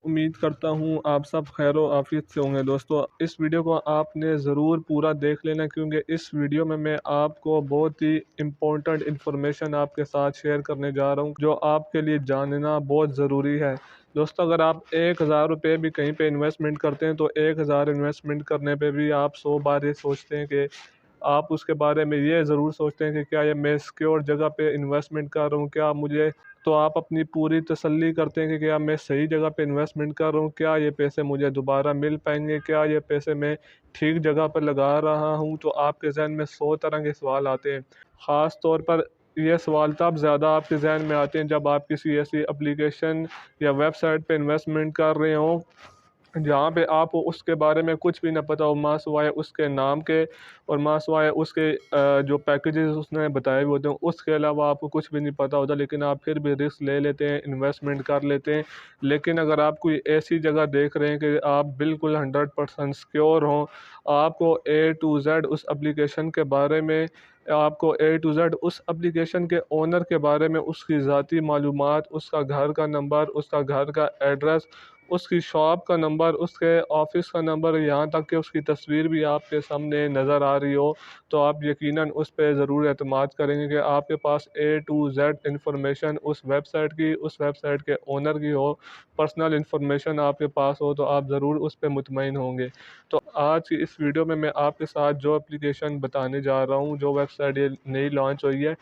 उम्मीद करता हूँ आप सब खैर आफियत से होंगे दोस्तों। इस वीडियो को आपने ज़रूर पूरा देख लेना, क्योंकि इस वीडियो में मैं आपको बहुत ही इम्पोर्टेंट इन्फॉर्मेशन आपके साथ शेयर करने जा रहा हूँ, जो आपके लिए जानना बहुत ज़रूरी है। दोस्तों, अगर आप 1000 रुपये भी कहीं पे इन्वेस्टमेंट करते हैं तो 1000 इन्वेस्टमेंट करने पे भी आप 100 बार ये सोचते हैं कि आप उसके बारे में ये ज़रूर सोचते हैं कि क्या ये मैं सिक्योर जगह पे इन्वेस्टमेंट कर रहा हूँ, क्या मुझे तो आप अपनी पूरी तसल्ली करते हैं कि क्या मैं सही जगह पे इन्वेस्टमेंट कर रहा हूँ, क्या ये पैसे मुझे दोबारा मिल पाएंगे, क्या ये पैसे मैं ठीक जगह पर लगा रहा हूँ। तो आपके जहन में 100 तरह के सवाल आते हैं। ख़ास तौर पर ये सवाल तब ज़्यादा आपके जहन में आते हैं जब आप किसी ऐसी एप्लीकेशन या वेबसाइट पे इन्वेस्टमेंट कर रहे हों जहाँ पे आपको उसके बारे में कुछ भी ना पता हो, माँ सिवाय उसके नाम के और माँ सिवाय उसके जो पैकेजेस उसने बताए हुए होते हैं उसके अलावा आपको कुछ भी नहीं पता होता, लेकिन आप फिर भी रिस्क ले लेते हैं, इन्वेस्टमेंट कर लेते हैं। लेकिन अगर आप कोई ऐसी जगह देख रहे हैं कि आप बिल्कुल 100% सिक्योर हों, आपको ए टू जेड उस एप्लीकेशन के बारे में आपको ए टू जेड उस एप्लीकेशन के ओनर के बारे में उसकी ज़ाती मालूमात, उसका घर का नंबर, उसका घर का एड्रेस, उसकी शॉप का नंबर, उसके ऑफ़िस का नंबर, यहाँ तक कि उसकी तस्वीर भी आपके सामने नज़र आ रही हो, तो आप यकीनन उस पे ज़रूर एतमाद करेंगे कि आपके पास ए टू ज़ेड इन्फॉर्मेशन उस वेबसाइट की, उस वेबसाइट के ओनर की हो, पर्सनल इन्फॉर्मेशन आपके पास हो, तो आप ज़रूर उस पे मुतमईन होंगे। तो आज की इस वीडियो में मैं आपके साथ जो एप्लीकेशन बताने जा रहा हूँ, जो वेबसाइट ये नई लॉन्च हुई है,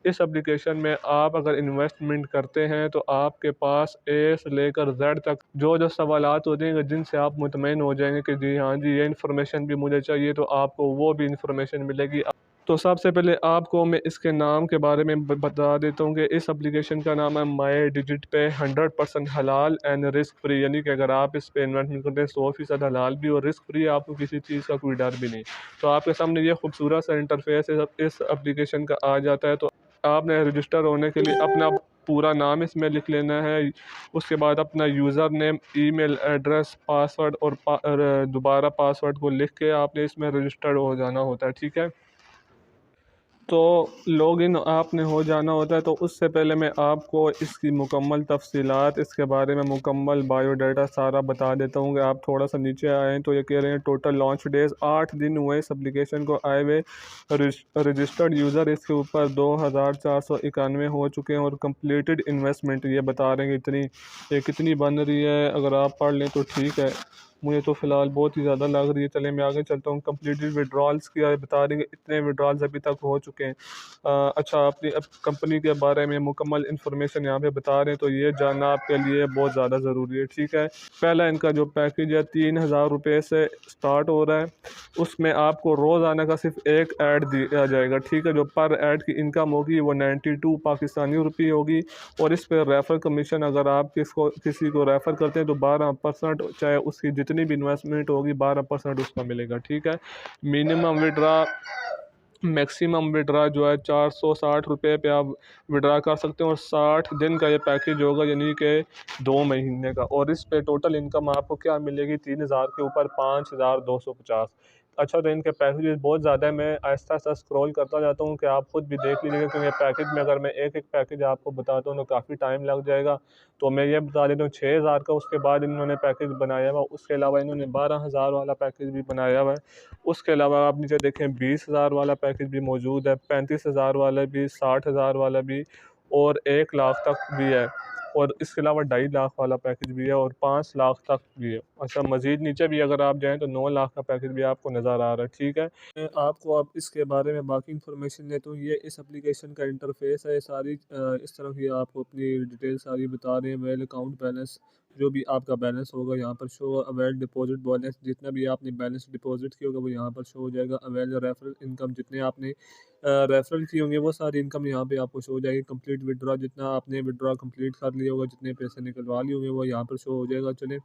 इस एप्लीकेशन में आप अगर इन्वेस्टमेंट करते हैं तो आपके पास ए से लेकर जेड तक जो जो सवालात होते हैं जिनसे आप मुतमईन हो जाएंगे कि जी हाँ जी, ये इन्फॉर्मेशन भी मुझे चाहिए, तो आपको वो भी इन्फॉर्मेशन मिलेगी। तो सबसे पहले आपको मैं इसके नाम के बारे में बता देता हूँ कि इस एप्लीकेशन का नाम है माई डिजिट पे। 100% हलाल एंड रिस्क फ्री, यानी कि अगर आप इस पे इन्वेस्टमेंट करते हैं 100% हलाल भी और रिस्क फ्री, आपको किसी चीज़ का कोई डर भी नहीं। तो आपके सामने ये खूबसूरत सा इंटरफेस इस एप्लीकेशन का आ जाता है। तो आपने रजिस्टर होने के लिए अपना पूरा नाम इसमें लिख लेना है। उसके बाद अपना user name, email address, password और दोबारा पासवर्ड को लिख के आपने इसमें रजिस्टर्ड हो जाना होता है, ठीक है। तो लॉगिन आपने हो जाना होता है। तो उससे पहले मैं आपको इसकी मुकम्मल तफसीलात, इसके बारे में मुकम्मल बायोडाटा सारा बता देता हूँ कि आप थोड़ा सा नीचे आएँ तो ये कह रहे हैं टोटल लॉन्च डेज 8 दिन हुए इस एप्लीकेशन को आए हुए। रजिस्टर्ड यूज़र इसके ऊपर 2491 हो चुके हैं और कंप्लीटेड इन्वेस्टमेंट ये बता रहे हैं कि इतनी ये कितनी बन रही है। अगर आप पढ़ लें तो ठीक है, मुझे तो फ़िलहाल बहुत ही ज़्यादा लग रही है। चलें मैं आगे चलता हूँ। कंप्लीटेड विड्रॉल्स की बता देंगे, इतने विड्रॉल्स अभी तक हो चुके हैं। अच्छा, अपनी अब कंपनी के बारे में मुकम्मल इन्फॉर्मेशन यहाँ पे बता रहे हैं, तो ये जानना आपके लिए बहुत ज़्यादा ज़रूरी है, ठीक है। पहला इनका जो पैकेज है 3000 रुपये से स्टार्ट हो रहा है। उसमें आपको रोज़ाना का सिर्फ एक ऐड दिया जाएगा, ठीक है। जो पर ऐड की इनकम होगी वो 92 पाकिस्तानी रुपये होगी। और इस पर रेफ़र कमीशन अगर आप किसी को रेफ़र करते हैं तो 12%, चाहे उसकी जितनी भी इन्वेस्टमेंट होगी 12% उसका मिलेगा, ठीक है। मिनिमम विड्रा मैक्सिमम विड्रा जो है 460 रुपये पे आप विड्रा कर सकते हैं और 60 दिन का ये पैकेज होगा, यानी कि 2 महीने का। और इस पे टोटल इनकम आपको क्या मिलेगी, 3000 के ऊपर 5250। अच्छा, तो इनके पैकेजेस बहुत ज़्यादा है। मैं आहिस्ता आहिस्ता स्क्रॉल करता जाता हूँ कि आप खुद भी देख लीजिएगा, क्योंकि पैकेज में अगर मैं एक एक पैकेज आपको बताता हूँ तो काफ़ी टाइम लग जाएगा। तो मैं ये बता देता हूँ 6000 का उसके बाद इन्होंने पैकेज बनाया हुआ, उसके अलावा इन्होंने 12000 वाला पैकेज भी बनाया हुआ है। उसके अलावा आप नीचे देखें 20,000 वाला पैकेज भी मौजूद है, 35,000 वाला भी, 60,000 वाला भी और 1 लाख तक भी है। और इसके अलावा 2.5 लाख वाला पैकेज भी है और 5 लाख तक भी है। अच्छा, मज़ीद नीचे भी अगर आप जाएँ तो 9 लाख का पैकेज भी आपको नज़र आ रहा है, ठीक है। मैं आपको अब इसके बारे में बाकी इन्फॉर्मेशन देता हूँ। ये इस एप्लीकेशन का इंटरफेस है सारी, इस तरह की आपको अपनी डिटेल सारी बता रहे हैं। वेल अकाउंट बैलेंस, जो भी आपका बैलेंस होगा यहाँ पर शो। अवेल डिपॉजिट बैलेंस, जितना भी आपने बैलेंस डिपॉजिट किया होगा वो यहाँ पर शो हो जाएगा। अवेल रेफरल इनकम, जितने आपने रेफरल किए होंगे वो सारी इनकम यहाँ पे आपको शो हो जाएगी। कंप्लीट विड्रॉ, जितना आपने विड्रॉ कंप्लीट कर लिया होगा, जितने पैसे निकलवा लिए होंगे वो यहाँ पर शो हो जाएगा। चलें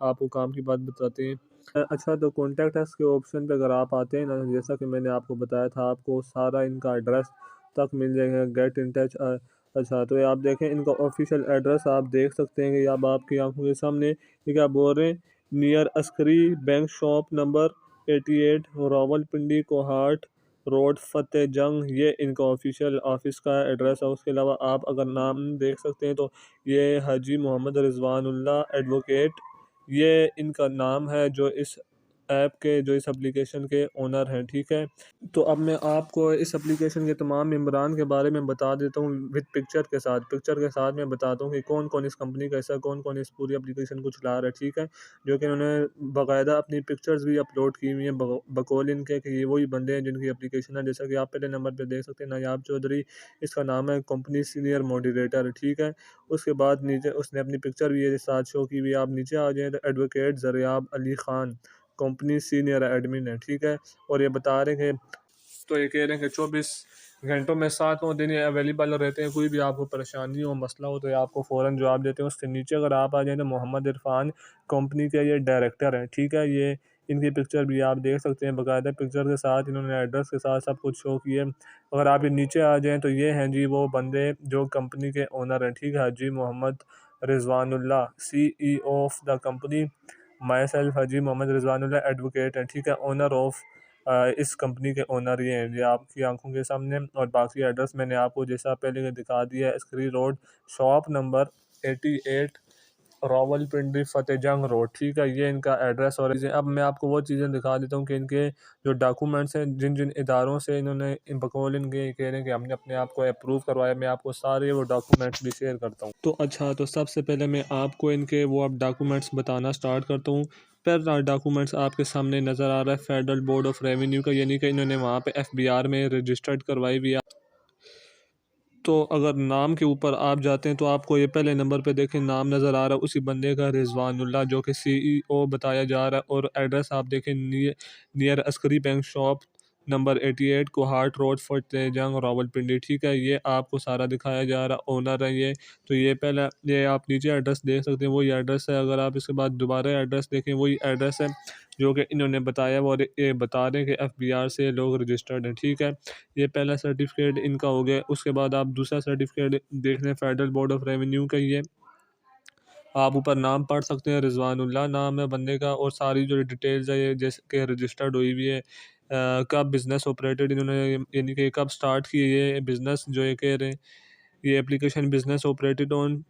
आपको काम की बात बताते हैं। अच्छा, तो कॉन्टैक्ट अस के ऑप्शन पे अगर आप आते हैं ना, जैसा कि मैंने आपको बताया था, आपको सारा इनका एड्रेस तक मिल जाएगा। Get in touch. अच्छा, तो ये आप देखें इनका ऑफिशियल एड्रेस आप देख सकते हैं कि अब आपकी आंखों के सामने ये क्या बोल रहे हैं, near Askari bank shop number 88 Rawalpindi Kohat road Fateh Jang, ये इनका ऑफिशियल ऑफिस का एड्रेस है। उसके अलावा आप अगर नाम देख सकते हैं तो ये हाजी मोहम्मद रिजवानुल्लाह एडवोकेट ये इनका नाम है जो इस ऐप के, जो इस एप्लीकेशन के ओनर हैं, ठीक है। तो अब मैं आपको इस एप्लीकेशन के तमाम मेंबरान के बारे में बता देता हूँ विद पिक्चर के साथ मैं बताता हूँ कि कौन कौन इस कंपनी का हिस्सा, कौन कौन इस पूरी एप्लीकेशन को चला रहा है, ठीक है। जो कि उन्होंने बाकायदा अपनी पिक्चर्स भी अपलोड की हुई हैं बकौल इनके कि ये वही बंदे हैं जिनकी एप्लीकेशन है। जैसा कि आप पहले नंबर पर देख सकते हैं, नायाब चौधरी इसका नाम है, कंपनी सीनियर मॉडरेटर, ठीक है। उसके बाद नीचे उसने अपनी पिक्चर भी ये साथ शो की हुई है। आप नीचे आ जाएँ तो advocate Zariyab Ali Khan company senior admin है, ठीक है। और ये बता रहे हैं कि, तो ये कह रहे हैं कि 24 घंटों में 7 दिन ये अवेलेबल रहते हैं। कोई भी आपको परेशानी हो, मसला हो, तो ये आपको फ़ौरन जवाब देते हैं। उसके नीचे अगर आप आ जाएँ तो मोहम्मद इरफान कंपनी के ये डायरेक्टर हैं, ठीक है। ये इनकी पिक्चर भी आप देख सकते हैं, बाकायदा पिक्चर के साथ इन्होंने एड्रेस के साथ सब कुछ शो किया। अगर आप ये नीचे आ जाएँ तो ये हैं जी वो बंदे जो कंपनी के ओनर हैं, ठीक है। Haji Mohammad Rizwanullah CEO of the company, myself Haji Mohammad Rizwanullah advocate हैं, ठीक है। ओनर ऑफ इस कंपनी के ओनर ये हैं, ये आपकी आंखों के सामने। और बाकी एड्रेस मैंने आपको जैसा पहले दिखा दिया है, स्क्री road, shop number 88, Rawalpindi Fatehjang road, ठीक है। ये इनका एड्रेस। और अब मैं आपको वो चीज़ें दिखा देता हूँ कि इनके जो डॉक्यूमेंट्स हैं, जिन जिन इदारों से इन्होंने इन बकौल इनके कह रहे हैं कि हमने अपने आप को अप्रूव करवाया, मैं आपको सारे वो डॉक्यूमेंट्स भी शेयर करता हूँ। तो अच्छा, तो सबसे पहले मैं आपको इनके वो अब डॉक्यूमेंट्स बताना स्टार्ट करता हूँ। पहला डॉक्यूमेंट्स आपके सामने नज़र आ रहा है फेडरल बोर्ड ऑफ रेवेन्यू का, यानी कि इन्होंने वहाँ पे FBR में रजिस्टर्ड करवाई हुई है। तो अगर नाम के ऊपर आप जाते हैं तो आपको ये पहले नंबर पे देखें नाम नज़र आ रहा है उसी बंदे का, रिजवानुल्लाह, जो कि CEO बताया जा रहा है। और एड्रेस आप देखें, near Askari bank shop number 88 Kohat road Fateh Jang Rawalpindi, ठीक है। ये आपको सारा दिखाया जा रहा, ओनर है ये। तो ये पहला, ये आप नीचे एड्रेस देख सकते हैं, वही एड्रेस है। अगर आप इसके बाद दोबारा एड्रेस देखें, वही एड्रेस है जो कि इन्होंने बताया। और ये बता रहे हैं कि FBR से लोग रजिस्टर्ड हैं, ठीक है। ये पहला सर्टिफिकेट इनका हो गया। उसके बाद आप दूसरा सर्टिफिकेट देख लें, फेडरल बोर्ड ऑफ रेवेन्यू का। ये आप ऊपर नाम पढ़ सकते हैं, रिजवानुल्लाह नाम है बंदे का। और सारी जो डिटेल्स है ये जैसे कि रजिस्टर्ड हुई हुई है, कब बिज़नेस ऑपरेटेड इन्होंने, यानी कि कब स्टार्ट की ये बिज़नेस, जो ये कह रहे हैं ये एप्लीकेशन बिज़नेस ऑपरेटेड ऑन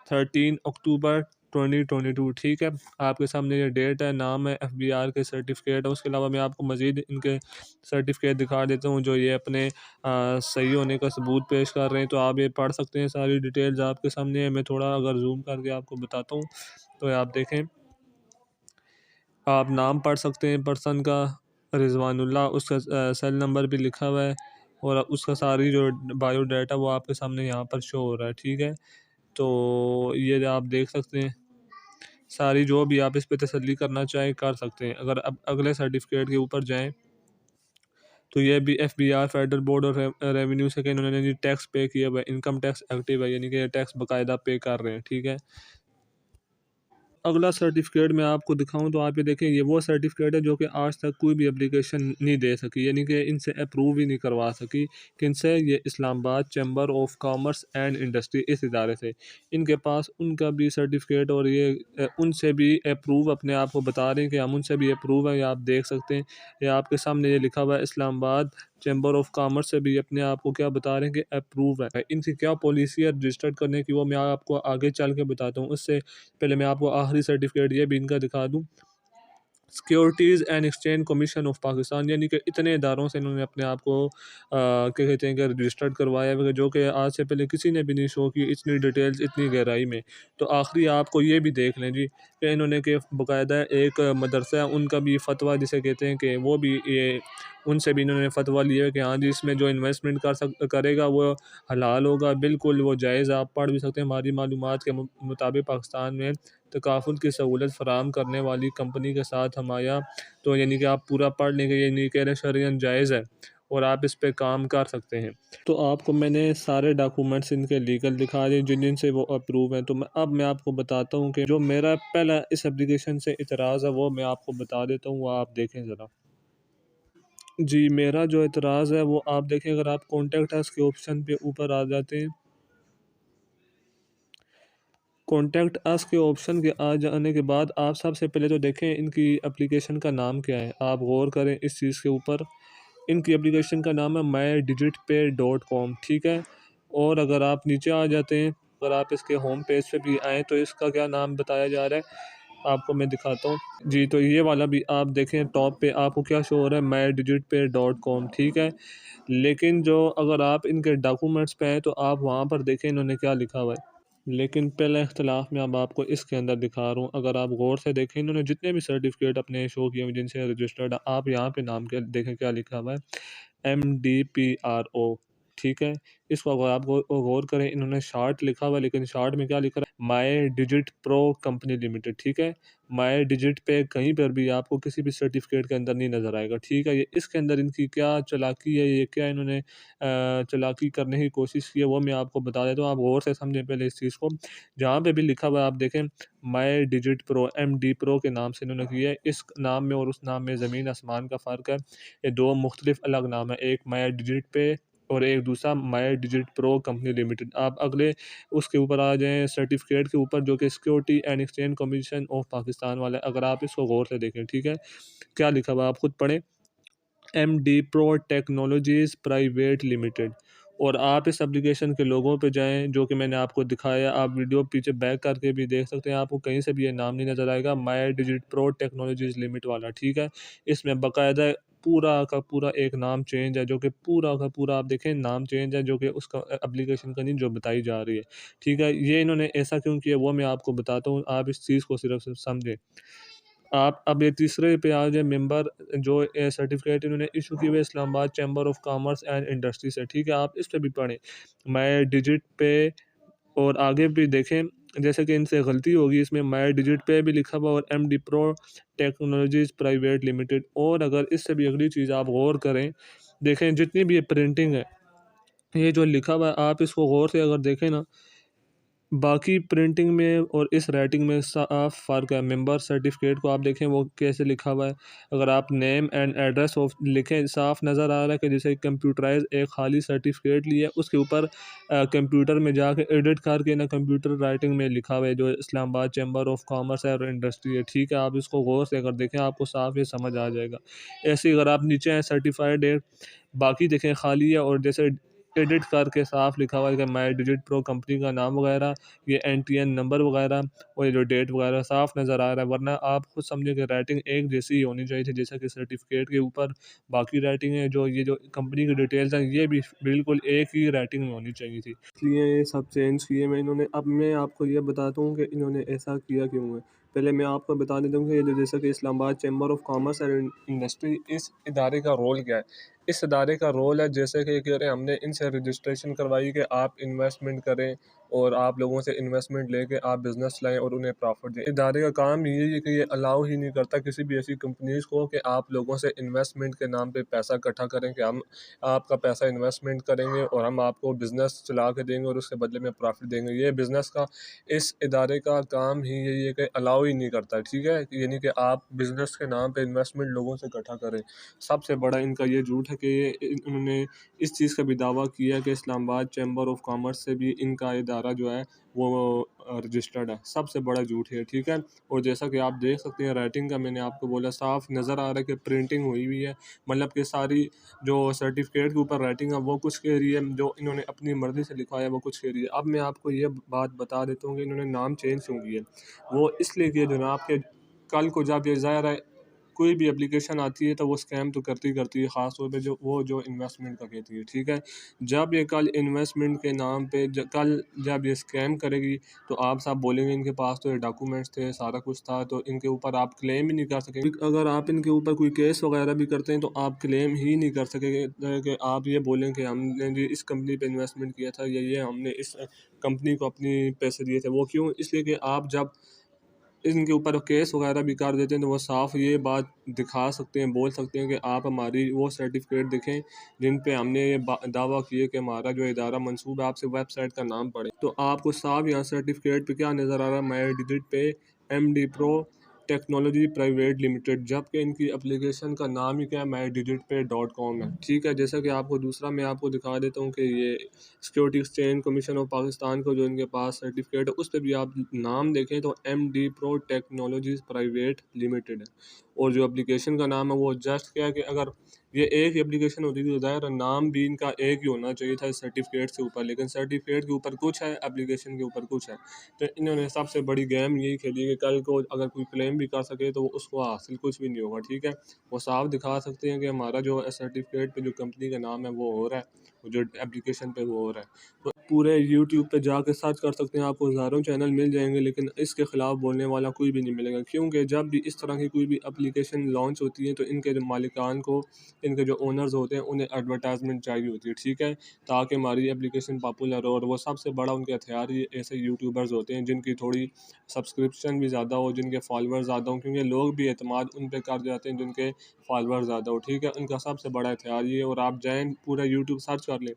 13 अक्टूबर 2022, ठीक है। आपके सामने ये डेट है, नाम है, FBR के सर्टिफिकेट है। उसके अलावा मैं आपको मज़ीद इनके सर्टिफिकेट दिखा देता हूँ जो ये अपने सही होने का सबूत पेश कर रहे हैं। तो आप ये पढ़ सकते हैं, सारी डिटेल्स आपके सामने है। मैं थोड़ा अगर जूम करके आपको बताता हूँ तो ये आप देखें, आप नाम पढ़ सकते हैं पर्सन का, रिजवानुल्लाह, उसका सेल नंबर भी लिखा हुआ है। और उसका सारी जो बायोडाटा वो आपके सामने यहाँ पर शो हो रहा है, ठीक है। तो ये आप देख सकते हैं, सारी जो भी आप इस पे तसल्ली करना चाहें कर सकते हैं। अगर अब अगले सर्टिफिकेट के ऊपर जाएँ तो ये भी FBR फेडरल बोर्ड और रेवेन्यू से कि इन्होंने जी टैक्स पे किया हुआ है, इनकम टैक्स एक्टिव है, यानी कि ये टैक्स बाकायदा पे कर रहे हैं, ठीक है। अगला सर्टिफिकेट मैं आपको दिखाऊं तो आप ये देखें, ये वो सर्टिफिकेट है जो कि आज तक कोई भी एप्लीकेशन नहीं दे सकी, यानी कि इनसे अप्रूव ही नहीं करवा सकी। किनसे? ये Islamabad chamber of commerce and industry, इस इदारे से। इनके पास उनका भी सर्टिफिकेट, और ये उनसे भी अप्रूव अपने आप को बता रहे हैं कि हम उनसे भी अप्रूव है। ये आप देख सकते हैं, ये आपके सामने ये लिखा हुआ है, इस्लामाबाद चैम्बर ऑफ कॉमर्स से भी अपने आप को क्या बता रहे हैं कि अप्रूव है। इनकी क्या पॉलिसी है रजिस्टर्ड करने की, वो मैं आपको आगे चल के बताता हूँ। उससे पहले मैं आपको आखिरी सर्टिफिकेट ये भी इनका दिखा दूँ, securities and exchange commission of Pakistan, यानी कि इतने इदारों से इन्होंने अपने आप को क्या कहते हैं कि रजिस्टर्ड करवाया है, जो कि आज से पहले किसी ने भी नहीं शो की इतनी डिटेल्स इतनी गहराई में। तो आखिरी आपको ये भी देख लें जी कि इन्होंने कि बाकायदा एक मदरसा है, उनका भी फतवा जिसे कहते हैं कि वो भी ये, उनसे भी इन्होंने फतवा लिया है कि हाँ जी, इसमें जो इन्वेस्टमेंट करेगा वो हलाल होगा, बिल्कुल वो जायज़। आप पढ़ भी सकते हैं, हमारी मालूमात के मुताबिक पाकिस्तान में तकाफुल की सहूलत फ़राहम करने वाली कंपनी के साथ हमाया। तो यानी कि आप पूरा पढ़ लेंगे, ये नहीं कह रहे शरयन जायज़ है और आप इस पे काम कर सकते हैं। तो आपको मैंने सारे डॉक्यूमेंट्स इनके लीगल दिखा दिए जिन जिन से वो अप्रूव हैं। तो अब मैं आपको बताता हूँ कि जो मेरा पहला इस एप्लीकेशन से इतराज़ है वो मैं आपको बता देता हूँ, वो आप देखें ज़रा। जी, मेरा जो एतराज़ है वो आप देखें, अगर आप कॉन्टैक्ट अस के ऑप्शन पे ऊपर आ जाते हैं, कॉन्टैक्ट अस के ऑप्शन के आ जाने के बाद आप सबसे पहले तो देखें इनकी एप्लीकेशन का नाम क्या है। आप गौर करें इस चीज़ के ऊपर, इनकी एप्लीकेशन का नाम है mydigitpay.com, ठीक है। और अगर आप नीचे आ जाते हैं, अगर आप इसके होम पेज पे भी आएँ तो इसका क्या नाम बताया जा रहा है, आपको मैं दिखाता हूँ। जी, तो ये वाला भी आप देखें, टॉप पे आपको क्या शो हो रहा है, माई डिजिट पे डॉट कॉम, ठीक है। लेकिन जो अगर आप इनके डॉक्यूमेंट्स पे हैं तो आप वहाँ पर देखें इन्होंने क्या लिखा हुआ है। लेकिन पहला इख्तिलाफ़ मैं अब आपको इसके अंदर दिखा रहा हूँ। अगर आप गौर से देखें, इन्होंने जितने भी सर्टिफ़िकेट अपने शो किए हुए जिनसे रजिस्टर्ड, आप यहाँ पे नाम क्या देखें क्या लिखा हुआ है, MDPRO, ठीक है। इसको अगर आप गौर करें, इन्होंने शार्ट लिखा हुआ है, लेकिन शार्ट में क्या लिखा है, माई डिजिट प्रो कंपनी लिमिटेड, ठीक है। माई डिजिट पे कहीं पर भी आपको किसी भी सर्टिफ़िकेट के अंदर नहीं नज़र आएगा, ठीक है। ये इसके अंदर इनकी क्या चालाकी है, ये क्या इन्होंने चालाकी करने की कोशिश की है, वो मैं आपको बता देता हूँ। आप गौर से समझें पहले इस चीज़ को। जहाँ पे भी लिखा हुआ है आप देखें, माई डिजिट प्रो, MD प्रो के नाम से इन्होंने किया है। इस नाम में और उस नाम में ज़मीन आसमान का फ़र्क है। ये 2 मुख्तलिफ अलग नाम है, एक माई डिजिट पे और एक दूसरा माई डिजिट प्रो कंपनी लिमिटेड। आप अगले उसके ऊपर आ जाएँ, सर्टिफ़िकेट के ऊपर, जो कि security and exchange commission of Pakistan वाला है। अगर आप इसको गौर से देखें, ठीक है, क्या लिखा हुआ है आप खुद पढ़ें, MD pro technologies private limited. और आप इस एप्लीकेशन के लोगों पे जाएँ, जो कि मैंने आपको दिखाया, आप वीडियो पीछे बैक करके भी देख सकते हैं, आपको कहीं से भी ये नाम नहीं नज़र आएगा, माई डिजिट प्रो टेक्नोलॉजीज़ लिमिट वाला, ठीक है। इसमें बाकायदा पूरा का पूरा एक नाम चेंज है, जो कि पूरा का पूरा आप देखें नाम चेंज है, जो कि उसका एप्लीकेशन का नहीं, जो बताई जा रही है, ठीक है। ये इन्होंने ऐसा क्यों किया वो मैं आपको बताता हूँ, आप इस चीज़ को सिर्फ़ समझें। आप अब ये तीसरे पे आ जाए, मेंबर जो सर्टिफ़िकेट इन्होंने इशू किए हुए Islamabad chamber of commerce and industry से, ठीक है, आप इस पे भी पढ़ें। मैं डिजिट पे और आगे भी देखें, जैसे कि इनसे गलती होगी, इसमें माई डिजिट पे भी लिखा हुआ और MD pro technologies private limited. और अगर इससे भी अगली चीज़ आप गौर करें, देखें जितनी भी ये प्रिंटिंग है, ये जो लिखा हुआ है, आप इसको गौर से अगर देखें ना, बाकी प्रिंटिंग में और इस राइटिंग में साफ फ़र्क है। मेंबर सर्टिफ़िकेट को आप देखें वो कैसे लिखा हुआ है। अगर आप नेम एंड एड्रेस ऑफ लिखें, साफ नज़र आ रहा है कि जैसे कंप्यूटराइज़ एक खाली सर्टिफ़िकेट लिया, उसके ऊपर कंप्यूटर में जाके एडिट करके ना कंप्यूटर राइटिंग में लिखा हुआ है, जो इस्लामाबाद चैम्बर ऑफ कॉमर्स है और इंडस्ट्री है, ठीक है। आप इसको गौर से अगर देखें, आपको साफ ये समझ आ जाएगा। ऐसे ही अगर आप नीचे हैं, सर्टिफ़ाइड है, बाकी देखें खाली है, और जैसे एडिट करके साफ लिखा हुआ है कि माई डिजिट प्रो कंपनी का नाम वगैरह, ये NTN नंबर वगैरह, और ये जो डेट वगैरह साफ नज़र आ रहा है। वरना आप खुद समझें कि राइटिंग एक जैसी ही होनी चाहिए थी, जैसा कि सर्टिफिकेट के ऊपर बाकी राइटिंग है, जो ये जो कंपनी की डिटेल्स हैं, ये भी बिल्कुल एक ही राइटिंग में होनी चाहिए थी, इसलिए ये सब चेंज किए मैं इन्होंने। अब मैं आपको ये बताता हूँ कि इन्होंने ऐसा किया क्यों है। पहले मैं आपको बता देता हूँ कि ये जो जैसा कि Islamabad chamber of commerce and industry, इस इदारे का रोल क्या है। इस इदारे का रोल है, जैसे कि कह रहे हैं, हमने इनसे रजिस्ट्रेशन करवाई कि आप इन्वेस्टमेंट करें और आप लोगों से इन्वेस्टमेंट लेके आप बिज़नेस लाएँ और उन्हें प्रॉफ़िट दें। इदारे का काम यही है कि ये अलाउ ही नहीं करता किसी भी ऐसी कंपनीज़ को कि आप लोगों से इन्वेस्टमेंट के नाम पे पैसा इकट्ठा करें, कि हम आपका पैसा इन्वेस्टमेंट करेंगे और हम आपको बिज़नेस चला के देंगे और उसके बदले में प्रॉफ़िट देंगे। ये बिज़नेस का, इस इदारे का काम ही यही है कि अलाउ ही नहीं करता, ठीक है? यानी कि आप बिज़नेस के नाम पे इन्वेस्टमेंट लोगों से इकट्ठा करें। सबसे बड़ा इनका ये झूठ है कि ये इन्होंने इस चीज़ का भी दावा किया कि इस्लामाबाद चैम्बर ऑफ कॉमर्स से भी इनका इदारा जो है वो रजिस्टर्ड है। सबसे बड़ा झूठ है, ठीक है। और जैसा कि आप देख सकते हैं, राइटिंग का मैंने आपको बोला, साफ नज़र आ रहा है कि प्रिंटिंग हुई हुई है, मतलब कि सारी जो सर्टिफिकेट के ऊपर राइटिंग है वो कुछ कह रही है, जो इन्होंने अपनी मर्ज़ी से लिखा है वो कुछ कह रही है। अब मैं आपको ये बात बता देता हूँ कि इन्होंने नाम चेंज क्यों किया। वो इसलिए किया जनाब कि कल को जब ये ज़ाहिर है कोई भी एप्लीकेशन आती है तो वो स्कैम तो करती ही करती है, ख़ास तौर पे जो इन्वेस्टमेंट का कहती है, ठीक है। जब ये कल इन्वेस्टमेंट के नाम पे कल जब ये स्कैम करेगी, तो आप सब बोलेंगे इनके पास तो ये डॉक्यूमेंट्स थे, सारा कुछ था, तो इनके ऊपर आप क्लेम ही नहीं कर सकेंगे। अगर आप इनके ऊपर कोई केस वगैरह भी करते हैं तो आप क्लेम ही नहीं कर सकेंगे, कि आप ये बोलें कि हमने जी इस कंपनी पे इन्वेस्टमेंट किया था, ये हमने इस कंपनी को अपनी पैसे दिए थे। वो क्यों? इसलिए कि आप जब इनके ऊपर केस वगैरह भी कर देते हैं, तो वो साफ़ ये बात दिखा सकते हैं, बोल सकते हैं कि आप हमारी वो सर्टिफ़िकेट दिखें जिन पे हमने ये दावा किए कि हमारा जो इदारा मंसूब है, आपसे वेबसाइट का नाम पढ़ें। तो आपको साफ़ यहाँ सर्टिफ़िकेट पे क्या नज़र आ रहा है, माई डिजिट पे MD pro technology private limited, जबकि इनकी एप्लीकेशन का नाम ही क्या है, माई डिजिट पे .com है, ठीक है। जैसा कि आपको दूसरा मैं आपको दिखा देता हूँ कि ये security exchange commission of Pakistan को जो इनके पास सर्टिफिकेट है, उस पे भी आप नाम देखें तो MD pro technologies private limited है। और जो एप्लीकेशन का नाम है वो जस्ट क्या है कि अगर ये एक ही एप्लीकेशन होती थी, तो ज़ाहिर नाम भी इनका एक ही होना चाहिए था सर्टिफिकेट के ऊपर, लेकिन सर्टिफिकेट के ऊपर कुछ है, एप्लीकेशन के ऊपर कुछ है। तो इन्होंने सबसे बड़ी गेम यही खेली है कि कल को अगर कोई क्लेम भी कर सके तो उसको हासिल कुछ भी नहीं होगा, ठीक है। वो साफ दिखा सकते हैं कि हमारा जो सर्टिफिकेट पे जो कंपनी का नाम है वो हो रहा है, वो जो एप्लीकेशन पे वो हो रहा है। तो पूरे यूट्यूब पे जाके सर्च कर सकते हैं, आपको हज़ारों चैनल मिल जाएंगे, लेकिन इसके ख़िलाफ़ बोलने वाला कोई भी नहीं मिलेगा, क्योंकि जब भी इस तरह की कोई भी एप्लीकेशन लॉन्च होती है तो इनके जो मालिकान को, इनके जो ओनर्स होते हैं, उन्हें एडवर्टाइजमेंट चाहिए होती है, ठीक है, ताकि हमारी एप्लीकेशन पॉपुलर हो। और वो सबसे बड़ा उनका हथियार ये ऐसे यूट्यूबर्स होते हैं जिनकी थोड़ी सब्सक्रिप्शन भी ज़्यादा हो, जिनके फॉलोअर्स ज़्यादा हों, क्योंकि लोग भी एतमाद उन पे कर जाते हैं जिनके फॉलोअर्स ज़्यादा हो, ठीक है। उनका सबसे बड़ा हथियार ये है। और आप जाएँ पूरा यूट्यूब सर्च कर लें,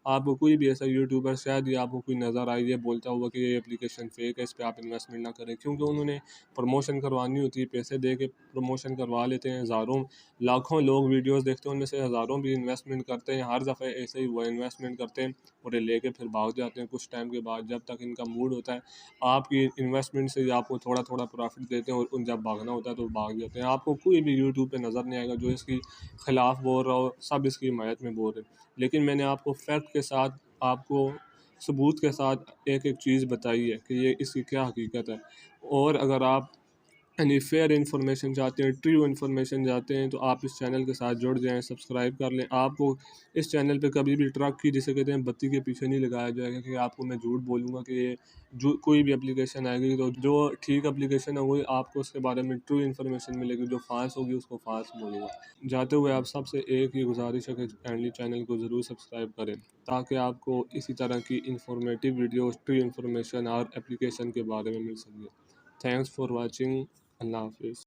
आपको कोई भी ऐसा यूट्यूबर शायद ही आपको कोई नज़र आए ये बोलता हुआ कि ये एप्लीकेशन फ़ेक है, इस पे आप इन्वेस्टमेंट ना करें, क्योंकि उन्होंने प्रमोशन करवानी होती है, पैसे दे के प्रमोशन करवा लेते हैं। हज़ारों लाखों लोग वीडियोस देखते हैं, उनमें से हज़ारों भी इन्वेस्टमेंट करते हैं, हर दफ़े ऐसे ही वो इन्वेस्टमेंट करते हैं और ये लेके फिर भाग जाते हैं कुछ टाइम के बाद, जब तक इनका मूड होता है आपकी इन्वेस्टमेंट से ही आपको थोड़ा थोड़ा प्रॉफिट देते हैं और उन जब भागना होता है तो भाग जाते हैं। आपको कोई भी यूट्यूब पे नज़र नहीं आएगा जो इसकी खिलाफ बोल रहा हो, सब इसकी हिमायत में बोल रहे हैं। लेकिन मैंने आपको फैक्ट के साथ, आपको सबूत के साथ एक-एक चीज़ बताई है कि ये इसकी क्या हकीकत है। और अगर आप यानी फेयर इन्फॉर्मेशन चाहते हैं, ट्रू इन्फॉर्मेशन चाहते हैं, तो आप इस चैनल के साथ जुड़ जाएँ, सब्सक्राइब कर लें। आपको इस चैनल पे कभी भी ट्रक की, जिसे कहते हैं, बत्ती के पीछे नहीं लगाया जाएगा कि आपको मैं झूठ बोलूँगा कि ये जो कोई भी एप्लीकेशन आएगी तो जो ठीक एप्लीकेशन है वही आपको उसके बारे में ट्रू इन्फॉर्मेशन मिलेगी, जो फ़ाल्स होगी उसको फ़ाल्स बोलूँगा। जाते हुए आप सबसे एक ही गुज़ारिश है कि काइंडली चैनल को ज़रूर सब्सक्राइब करें, ताकि आपको इसी तरह की इन्फॉर्मेटिव वीडियोज़, ट्रू इन्फॉर्मेशन और एप्लीकेशन के बारे में मिल सके। Thanks for watching. अल्लाह हाफ़िज़।